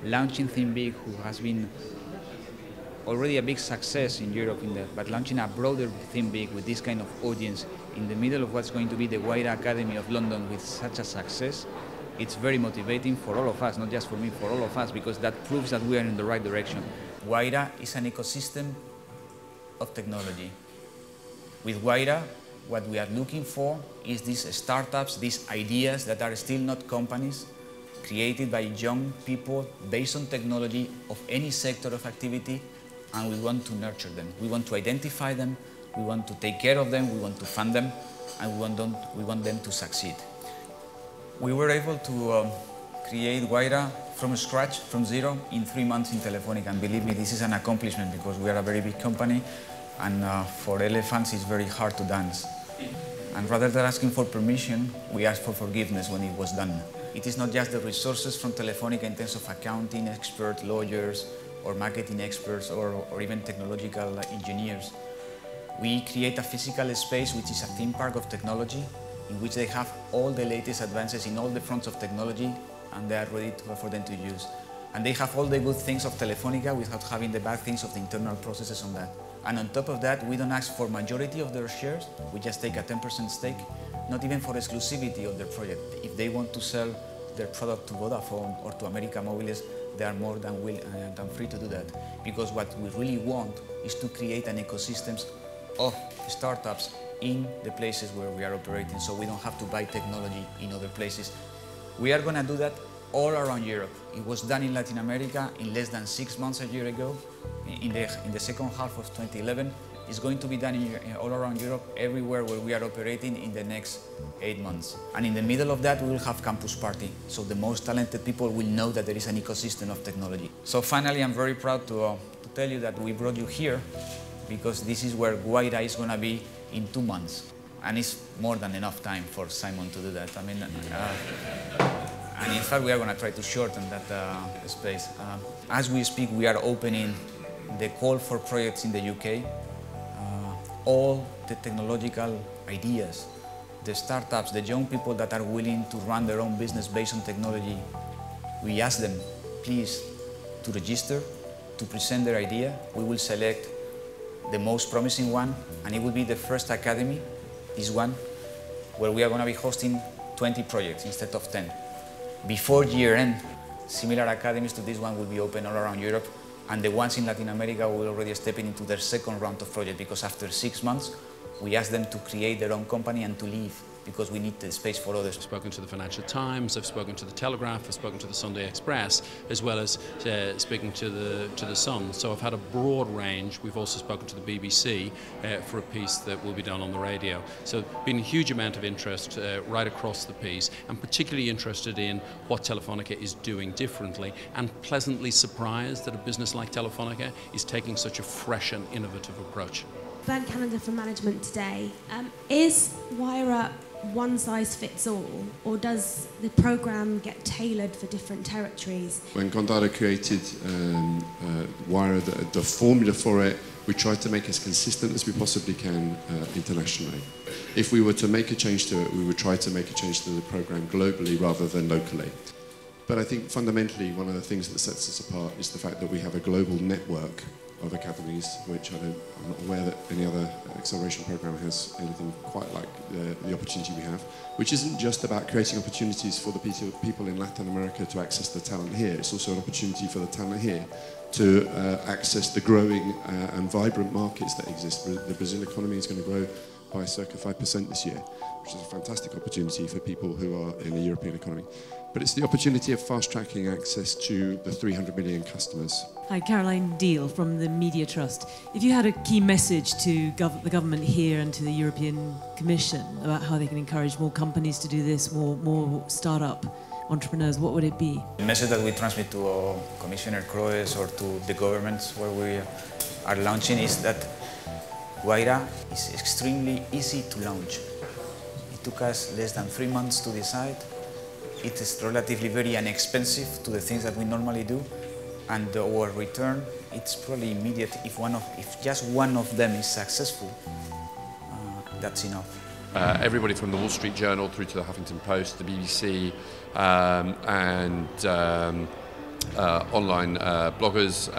launching Think Big, who has been already a big success in Europe, but launching a broader Think Big with this kind of audience in the middle of what's going to be the Wayra Academy of London with such a success, it's very motivating for all of us, not just for me, for all of us, because that proves that we are in the right direction. Wayra is an ecosystem of technology. With Wayra, what we are looking for is these startups, these ideas that are still not companies, created by young people based on technology of any sector of activity, and we want to nurture them. We want to identify them, we want to take care of them, we want to fund them, and we want them to succeed. We were able to create Wayra from scratch, from zero, in 3 months in Telefónica, and believe me, this is an accomplishment because we are a very big company, and for elephants it's very hard to dance. And rather than asking for permission, we asked for forgiveness when it was done. It is not just the resources from Telefónica in terms of accounting experts, lawyers, or marketing experts, or even technological engineers. We create a physical space which is a theme park of technology, in which they have all the latest advances in all the fronts of technology, and they are ready for them to use. And they have all the good things of Telefónica without having the bad things of the internal processes on that. And on top of that, we don't ask for majority of their shares, we just take a 10% stake, not even for exclusivity of their project. If they want to sell their product to Vodafone or to América Móviles, they are more than free to do that. Because what we really want is to create an ecosystem of startups in the places where we are operating, so we don't have to buy technology in other places. We are going to do that all around Europe. It was done in Latin America in less than 6 months a year ago. In the second half of 2011, it's going to be done all around Europe, everywhere where we are operating in the next 8 months. And in the middle of that, we will have campus party, so the most talented people will know that there is an ecosystem of technology. So finally, I'm very proud to tell you that we brought you here, because this is where Wayra is going to be in 2 months. And it's more than enough time for Simon to do that. I mean, and in fact, we are going to try to shorten that space. As we speak, we are opening the call for projects in the UK. All the technological ideas, the startups, the young people that are willing to run their own business based on technology, we ask them, please, to register, to present their idea. We will select the most promising one, and it will be the first academy, this one, where we are going to be hosting 20 projects instead of 10. Before year end, similar academies to this one will be open all around Europe, and the ones in Latin America will already step into their second round of project, because after 6 months, we ask them to create their own company and to leave, because we need the space for others. I've spoken to the Financial Times, I've spoken to the Telegraph, I've spoken to the Sunday Express, as well as speaking to the Sun. So I've had a broad range. We've also spoken to the BBC for a piece that will be done on the radio. So been a huge amount of interest right across the piece. I'm particularly interested in what Telefónica is doing differently, and pleasantly surprised that a business like Telefónica is taking such a fresh and innovative approach. Burn calendar for management today. Is Wayra one size fits all, or does the programme get tailored for different territories? When Gondado created Wayra, the formula for it, we tried to make as consistent as we possibly can internationally. If we were to make a change to it, we would try to make a change to the programme globally rather than locally. But I think fundamentally one of the things that sets us apart is the fact that we have a global network of academies, which I'm not aware that any other acceleration programme has anything quite like the opportunity we have, which isn't just about creating opportunities for the people in Latin America to access the talent here. It's also an opportunity for the talent here to access the growing and vibrant markets that exist. The Brazil economy is going to grow by circa 5% this year, which is a fantastic opportunity for people who are in the European economy. But it's the opportunity of fast-tracking access to the 300 million customers. Hi, Caroline Deal from the Media Trust. If you had a key message to the government here and to the European Commission about how they can encourage more companies to do this, more start-up entrepreneurs, what would it be? The message that we transmit to Commissioner Kroes or to the governments where we are launching is that Wayra is extremely easy to launch. It took us less than 3 months to decide. It is relatively very inexpensive to the things that we normally do, and our return, it's probably immediate. If just one of them is successful, that's enough. Everybody from the Wall Street Journal through to the Huffington Post, the BBC, and online bloggers,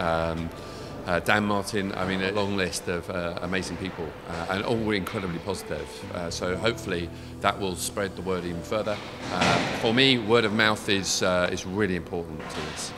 Dan Martin, I mean a long list of amazing people and all incredibly positive. So hopefully that will spread the word even further. For me, word of mouth is really important to this.